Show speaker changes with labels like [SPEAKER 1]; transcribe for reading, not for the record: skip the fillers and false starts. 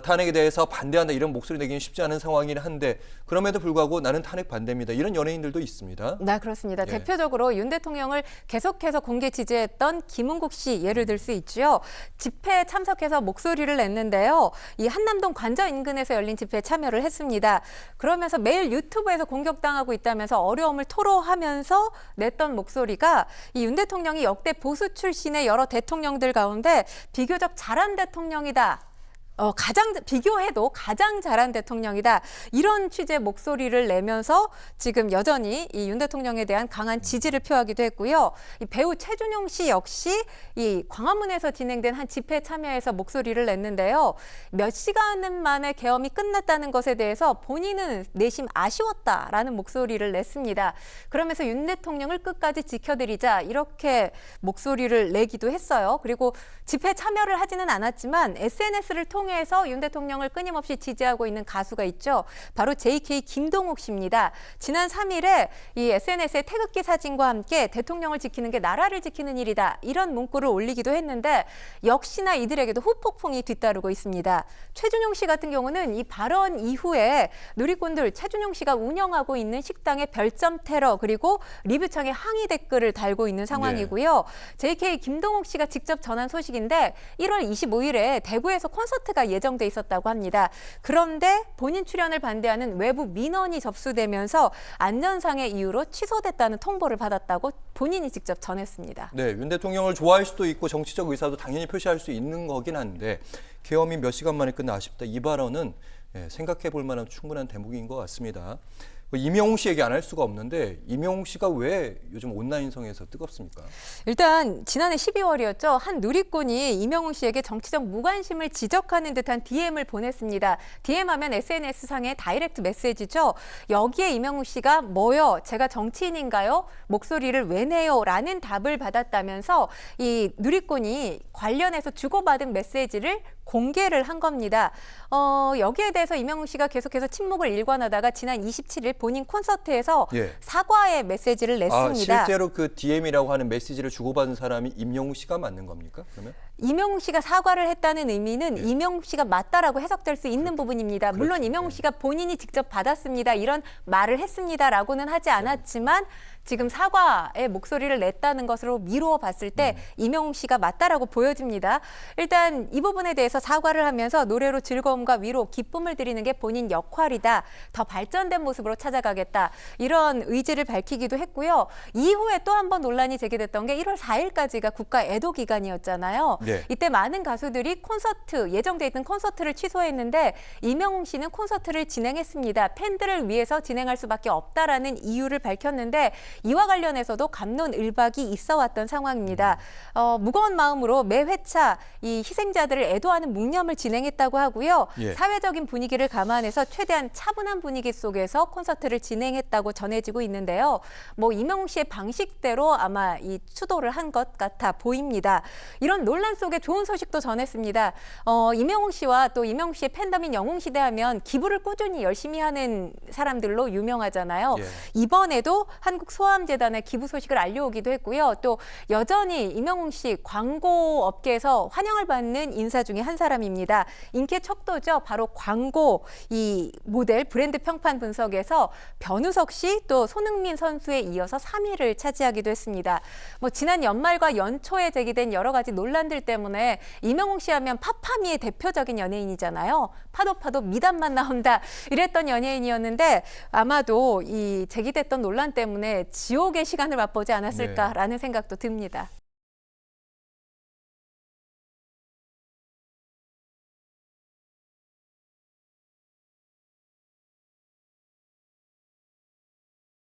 [SPEAKER 1] 탄핵에 대해서 반대한다 이런 목소리 내기는 쉽지 않은 상황이긴 한데 그럼에도 불구하고 나는 탄핵 반대입니다. 이런 연예인들도 있습니다.
[SPEAKER 2] 네, 그렇습니다.
[SPEAKER 1] 예.
[SPEAKER 2] 대표적으로 윤 대통령을 계속해서 공개 지지했던 김은국 씨 예를 들 수 있죠. 집회에 참석해서 목소리를 냈는데요. 이 한남동 관저 인근에서 열린 집회에 참여를 했습니다. 그러면서 매일 유튜브에서 공격당하고 있다면서 어려움을 토로하면서 냈던 목소리가 이 윤 대통령이 역대 보수 출신의 여러 대통령들 가운데 비교적 잘한 대통령이다. 비교해도 가장 잘한 대통령이다. 이런 취지의 목소리를 내면서 지금 여전히 이 윤 대통령에 대한 강한 지지를 표하기도 했고요. 이 배우 최준용 씨 역시 이 광화문에서 진행된 한 집회에 참여해서 목소리를 냈는데요. 몇 시간 만에 계엄이 끝났다는 것에 대해서 본인은 내심 아쉬웠다라는 목소리를 냈습니다. 그러면서 윤 대통령을 끝까지 지켜드리자 이렇게 목소리를 내기도 했어요. 그리고 집회에 참여를 하지는 않았지만 SNS를 통해서 윤 대통령을 끊임없이 지지하고 있는 가수가 있죠. 바로 JK 김동욱 씨입니다. 지난 3일에 이 SNS에 태극기 사진과 함께 대통령을 지키는 게 나라를 지키는 일이다. 이런 문구를 올리기도 했는데 역시나 이들에게도 후폭풍이 뒤따르고 있습니다. 최준용 씨 같은 경우는 이 발언 이후에 누리꾼들 최준용 씨가 운영하고 있는 식당의 별점 테러 그리고 리뷰창에 항의 댓글을 달고 있는 상황이고요. JK 김동욱 씨가 직접 전한 소식인데 1월 25일에 대구에서 콘서트가 예정돼 있었다고 합니다. 그런데 본인 출연을 반대하는 외부 민원이 접수되면서 안전상의 이유로 취소됐다는 통보를 받았다고 본인이 직접 전했습니다.
[SPEAKER 1] 네, 윤 대통령을 좋아할 수도 있고 정치적 의사도 당연히 표시할 수 있는 거긴 한데 계엄이 몇 시간 만에 끝나 아쉽다. 이 발언은 생각해 볼 만한 충분한 대목인 것 같습니다. 임영웅 씨 얘기 안 할 수가 없는데 임영웅 씨가 왜 요즘 온라인성에서 뜨겁습니까?
[SPEAKER 2] 일단 지난해 12월이었죠. 한 누리꾼이 임영웅 씨에게 정치적 무관심을 지적하는 듯한 DM을 보냈습니다. DM하면 SNS상의 다이렉트 메시지죠. 여기에 임영웅 씨가 뭐요? 제가 정치인인가요? 목소리를 왜 내요? 라는 답을 받았다면서 이 누리꾼이 관련해서 주고받은 메시지를 공개를 한 겁니다. 여기에 대해서 임영웅 씨가 계속해서 침묵을 일관하다가 지난 27일 본인 콘서트에서 사과의 메시지를 냈습니다.
[SPEAKER 1] 실제로 그 DM이라고 하는 메시지를 주고받은 사람이 임영웅 씨가 맞는 겁니까? 그러면?
[SPEAKER 2] 임영웅 씨가 사과를 했다는 의미는 임영웅 씨가 맞다라고 해석될 수 있는 부분입니다. 물론 임영웅 씨가 본인이 직접 받았습니다. 이런 말을 했습니다라고는 하지 않았지만 지금 사과의 목소리를 냈다는 것으로 미루어 봤을 때 임영웅 씨가 맞다라고 보여집니다. 일단 이 부분에 대해서 사과를 하면서 노래로 즐거움과 위로, 기쁨을 드리는 게 본인 역할이다. 더 발전된 모습으로 찾아가겠다. 이런 의지를 밝히기도 했고요. 이후에 또 한 번 논란이 제기됐던 게 1월 4일까지가 국가 애도 기간이었잖아요. 이때 많은 가수들이 예정돼 있던 콘서트를 취소했는데 임영웅 씨는 콘서트를 진행했습니다. 팬들을 위해서 진행할 수밖에 없다라는 이유를 밝혔는데 이와 관련해서도 갑론을박이 있어왔던 상황입니다. 무거운 마음으로 매 회차 이 희생자들을 애도하는 묵념을 진행했다고 하고요. 사회적인 분위기를 감안해서 최대한 차분한 분위기 속에서 콘서트를 진행했다고 전해지고 있는데요. 임영웅 씨의 방식대로 아마 이 추도를 한 것 같아 보입니다. 이런 논란 속에 좋은 소식도 전했습니다. 임영웅 씨와 또 임영웅 씨의 팬덤인 영웅시대 하면 기부를 꾸준히 열심히 하는 사람들로 유명하잖아요. 이번에도 한국소아암재단에 기부 소식을 알려오기도 했고요. 또 여전히 임영웅 씨 광고 업계에서 환영을 받는 인사 중에 한 사람입니다. 인기의 척도죠. 바로 광고 이 모델 브랜드 평판 분석에서 변우석 씨 또 손흥민 선수에 이어서 3위를 차지하기도 했습니다. 지난 연말과 연초에 제기된 여러 가지 논란들 때문에 임영웅 씨 하면 팝파미의 대표적인 연예인이잖아요. 파도 미담만 나온다 이랬던 연예인이었는데 아마도 이 제기됐던 논란 때문에 지옥의 시간을 맛보지 않았을까라는 생각도 듭니다.